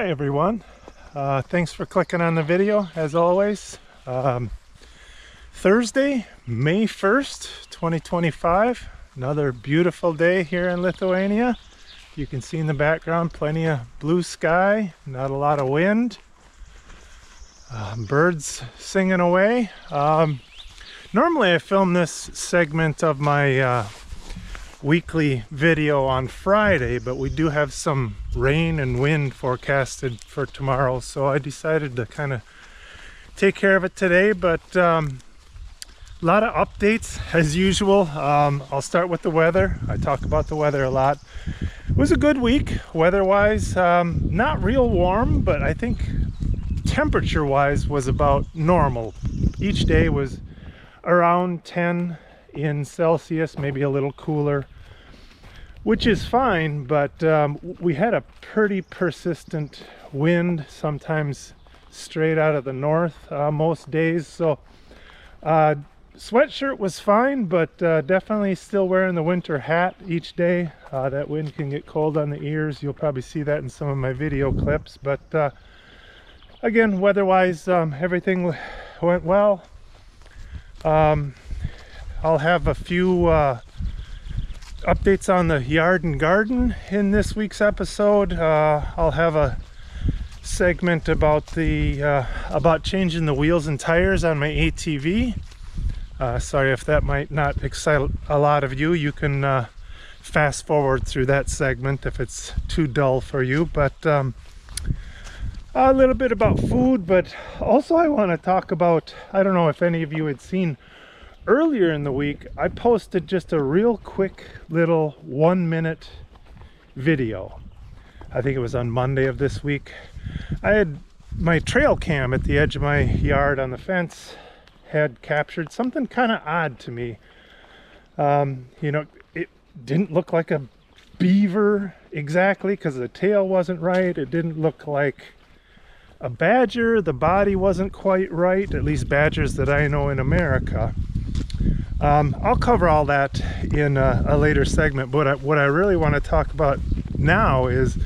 Hi everyone. Thanks for clicking on the video as always. Thursday, May 1st, 2025. Another beautiful day here in Lithuania. You can see in the background plenty of blue sky, not a lot of wind. Birds singing away. Normally I film this segment of my weekly video on Friday, but we do have some rain and wind forecasted for tomorrow, so I decided to kind of take care of it today. But a lot of updates as usual. I'll start with the weather. I talk about the weather a lot. It was a good week weather wise. Not real warm, but I think temperature wise was about normal. Each day was around 10 in Celsius, maybe a little cooler, which is fine, but we had a pretty persistent wind, sometimes straight out of the north most days. So sweatshirt was fine, but definitely still wearing the winter hat each day. That wind can get cold on the ears. You'll probably see that in some of my video clips, but again, weather-wise, everything went well. I'll have a few updates on the yard and garden in this week's episode. I'll have a segment about about changing the wheels and tires on my ATV. Sorry if that might not excite a lot of you. You can fast forward through that segment if it's too dull for you. But a little bit about food, but also I want to talk about, I don't know if any of you had seen earlier in the week, I posted just a real quick little 1-minute video. I think it was on Monday of this week. I had my trail cam at the edge of my yard on the fence had captured something kind of odd to me. You know, it didn't look like a beaver exactly because the tail wasn't right. It didn't look like a badger. The body wasn't quite right, at least badgers that I know in America. I'll cover all that in a later segment, but what I really want to talk about now is,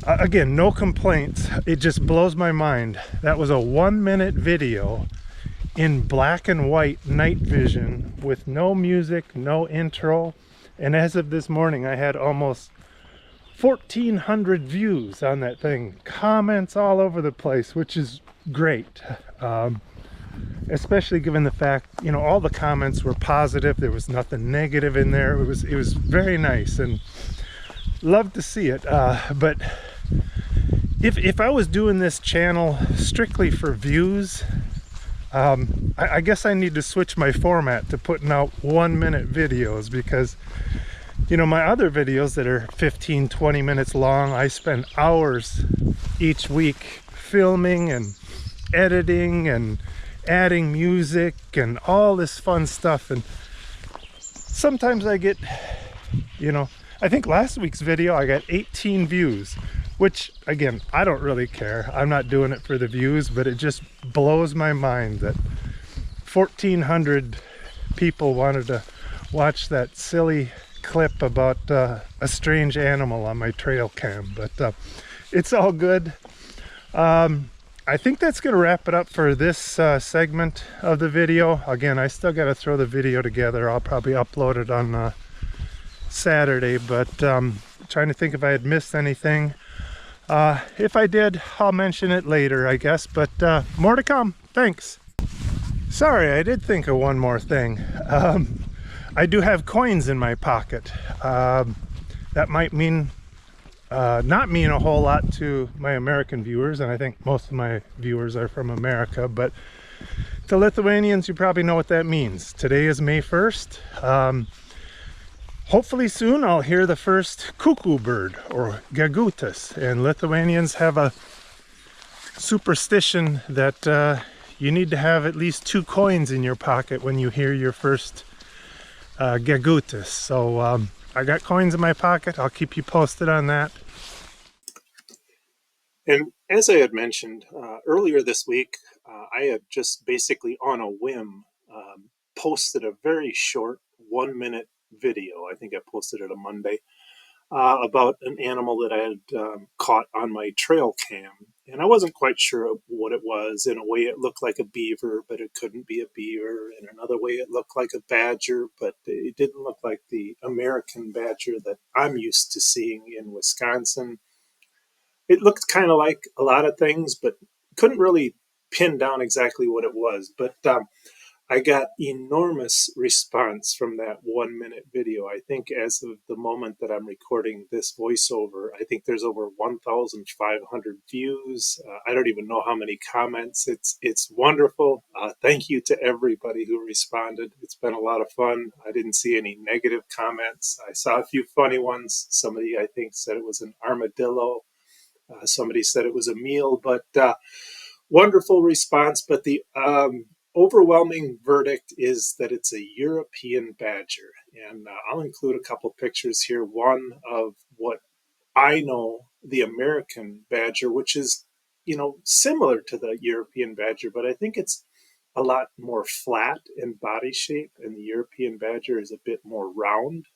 again, no complaints. It just blows my mind. That was a 1-minute video in black and white night vision with no music, no intro. And as of this morning, I had almost 1,400 views on that thing. Comments all over the place, which is great. Especially given the fact, you know, all the comments were positive. There was nothing negative in there. It was very nice and love to see it. But if I was doing this channel strictly for views, I guess I need to switch my format to putting out 1-minute videos, because you know, my other videos that are 15-20 minutes long, I spend hours each week filming and editing and adding music and all this fun stuff. And sometimes I get, you know, I think last week's video I got 18 views, which again, I don't really care. I'm not doing it for the views, but it just blows my mind that 1,400 people wanted to watch that silly clip about a strange animal on my trail cam. But it's all good. I think that's going to wrap it up for this segment of the video. Again, I still got to throw the video together. I'll probably upload it on Saturday, but trying to think if I had missed anything. If I did, I'll mention it later, I guess, but more to come. Thanks. Sorry, I did think of one more thing. I do have coins in my pocket. That might mean not mean a whole lot to my American viewers, and I think most of my viewers are from America, but to Lithuanians, you probably know what that means. Today is May 1st. Hopefully soon I'll hear the first cuckoo bird, or gagutas, and Lithuanians have a superstition that you need to have at least 2 coins in your pocket when you hear your first gagutas. So I got coins in my pocket. I'll keep you posted on that. And as I had mentioned earlier this week, I had just basically on a whim posted a very short 1-minute video. I think I posted it on Monday about an animal that I had caught on my trail cam. And I wasn't quite sure what it was. In a way, it looked like a beaver, but it couldn't be a beaver. In another way, it looked like a badger, but it didn't look like the American badger that I'm used to seeing in Wisconsin. It looked kind of like a lot of things, but couldn't really pin down exactly what it was. But I got enormous response from that 1 minute video. I think as of the moment that I'm recording this voiceover, I think there's over 1,500 views. I don't even know how many comments. It's wonderful. Thank you to everybody who responded. It's been a lot of fun. I didn't see any negative comments. I saw a few funny ones. Somebody, I think, said it was an armadillo. Somebody said it was a meal, but wonderful response. But the overwhelming verdict is that it's a European badger. And I'll include a couple pictures here. One of what I know the American badger, which is, similar to the European badger, but I think it's a lot more flat in body shape, and the European badger is a bit more round,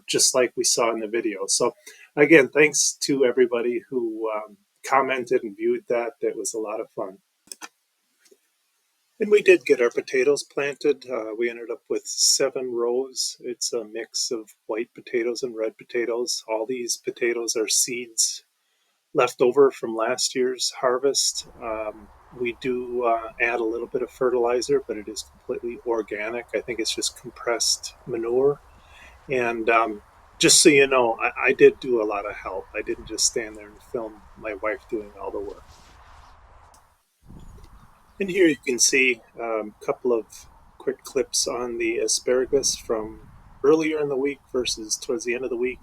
just like we saw in the video. So again, thanks to everybody who commented and viewed that. That was a lot of fun. And we did get our potatoes planted. We ended up with 7 rows. It's a mix of white potatoes and red potatoes. All these potatoes are seeds left over from last year's harvest. We do add a little bit of fertilizer, but it is completely organic. I think it's just compressed manure. And just so you know, I did do a lot of help. I didn't just stand there and film my wife doing all the work. And here you can see a couple of quick clips on the asparagus from earlier in the week versus towards the end of the week.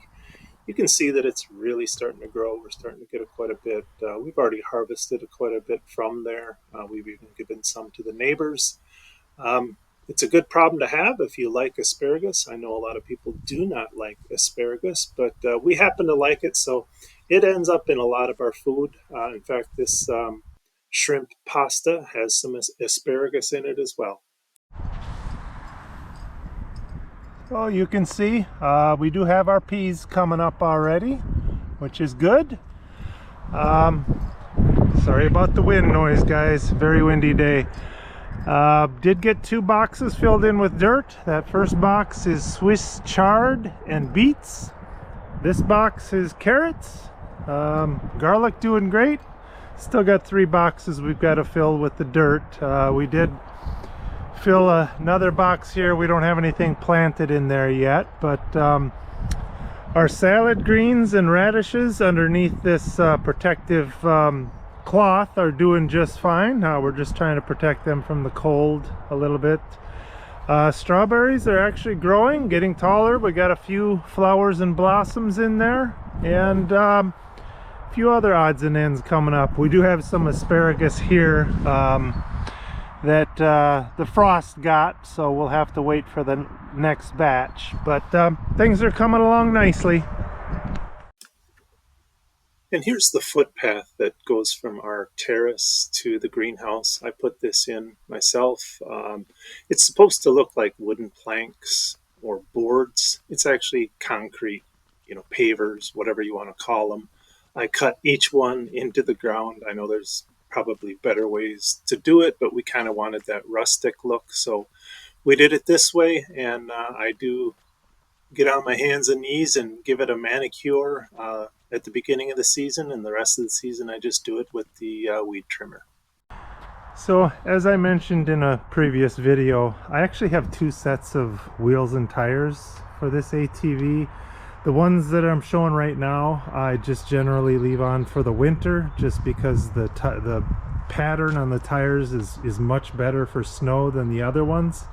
You can see that it's really starting to grow. We're starting to get quite a bit. We've already harvested quite a bit from there. We've even given some to the neighbors. It's a good problem to have if you like asparagus. I know a lot of people do not like asparagus, but we happen to like it, so it ends up in a lot of our food. In fact, this shrimp pasta has some asparagus in it as well. So you can see we do have our peas coming up already, which is good. Sorry about the wind noise, guys. Very windy day. Did get 2 boxes filled in with dirt. That first box is Swiss chard and beets. This box is carrots. Garlic doing great. Still got 3 boxes we've got to fill with the dirt. We did fill another box here. We don't have anything planted in there yet, but our salad greens and radishes underneath this protective cloth are doing just fine. We're just trying to protect them from the cold a little bit. Strawberries are actually growing, getting taller. We got a few flowers and blossoms in there, and a few other odds and ends coming up. We do have some asparagus here that the frost got, so we'll have to wait for the next batch, but things are coming along nicely. And here's the footpath that goes from our terrace to the greenhouse. I put this in myself. It's supposed to look like wooden planks or boards. It's actually concrete, pavers, whatever you want to call them. I cut each one into the ground. I know there's probably better ways to do it, but we kind of wanted that rustic look, so we did it this way. And I do get on my hands and knees and give it a manicure at the beginning of the season, and the rest of the season I just do it with the weed trimmer. So as I mentioned in a previous video, I actually have 2 sets of wheels and tires for this ATV. The ones that I'm showing right now, I just generally leave on for the winter, just because the pattern on the tires is much better for snow than the other ones.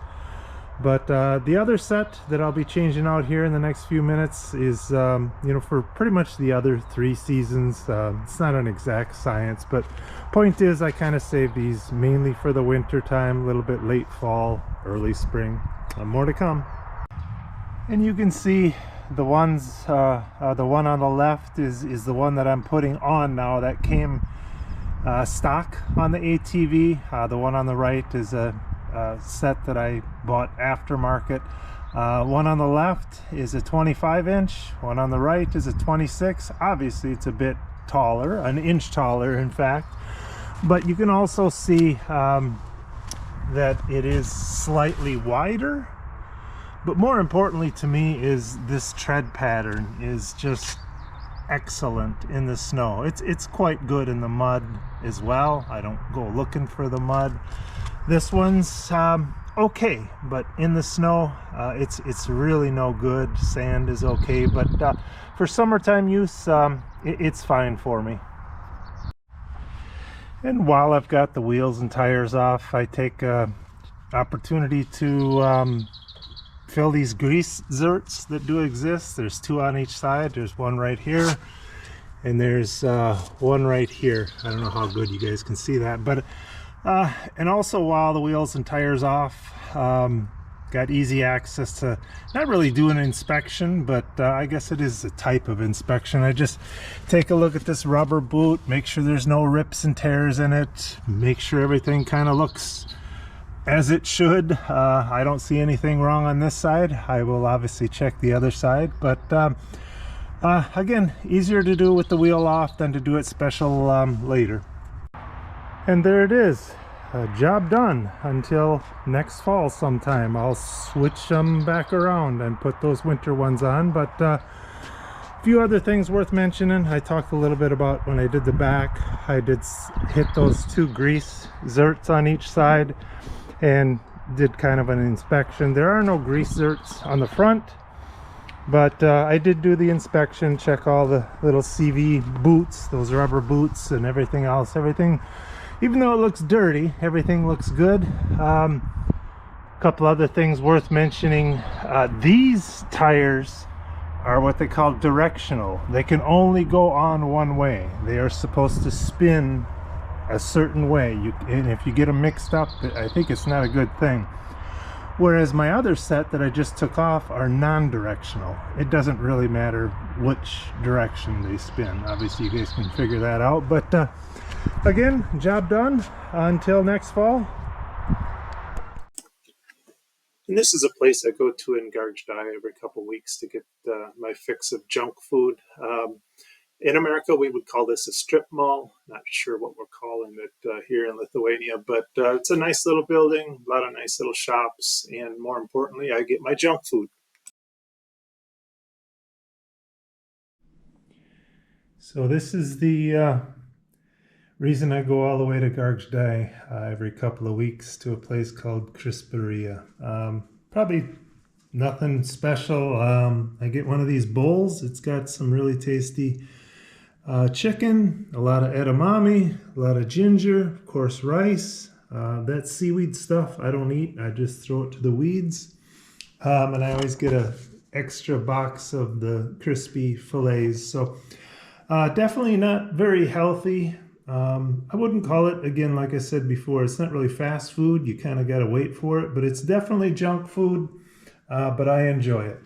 But the other set that I'll be changing out here in the next few minutes is, for pretty much the other 3 seasons. It's not an exact science, but point is I kind of save these mainly for the winter time, a little bit late fall, early spring. More to come. And you can see the ones, the one on the left is the one that I'm putting on now. That came stock on the ATV. The one on the right is a set that I bought aftermarket. One on the left is a 25-inch, one on the right is a 26. Obviously it's a bit taller, an inch taller in fact, but you can also see that it is slightly wider. But more importantly to me is this tread pattern is just excellent in the snow. It's quite good in the mud as well. I don't go looking for the mud. This one's okay, but in the snow it's really no good. Sand is okay, but for summertime use it's fine for me. And while I've got the wheels and tires off, I take opportunity to fill these grease zerts that do exist. There's two on each side. There's one right here and there's one right here. I don't know how good you guys can see that, but and also while the wheels and tires off, got easy access to not really do an inspection, but I guess it is a type of inspection. I just take a look at this rubber boot, make sure there's no rips and tears in it, make sure everything kind of looks as it should. I don't see anything wrong on this side. I will obviously check the other side, but again, easier to do with the wheel off than to do it special later. And there it is, job done until next fall sometime. I'll switch them back around and put those winter ones on. But a few other things worth mentioning. I talked a little bit about when I did the back. I did hit those two grease zerts on each side and did kind of an inspection. There are no grease zerts on the front, but I did do the inspection, check all the little CV boots, those rubber boots and everything else. Everything, even though it looks dirty, everything looks good. Couple other things worth mentioning. These tires are what they call directional. They can only go on one way. They are supposed to spin a certain way. And if you get them mixed up, I think it's not a good thing. Whereas my other set that I just took off are non-directional. It doesn't really matter which direction they spin. Obviously you guys can figure that out, but again, job done until next fall. And this is a place I go to in Gargždai every couple weeks to get my fix of junk food. In America, we would call this a strip mall. Not sure what we're calling it here in Lithuania, but it's a nice little building, a lot of nice little shops, and more importantly, I get my junk food. So this is the reason I go all the way to Gargždai every couple of weeks to a place called Crisperia. Probably nothing special. I get one of these bowls. It's got some really tasty chicken, a lot of edamame, a lot of ginger, of course rice. That seaweed stuff I don't eat. I just throw it to the weeds. And I always get an extra box of the crispy fillets. So definitely not very healthy. I wouldn't call it, again, like I said before, it's not really fast food. You kind of got to wait for it, but it's definitely junk food, but I enjoy it.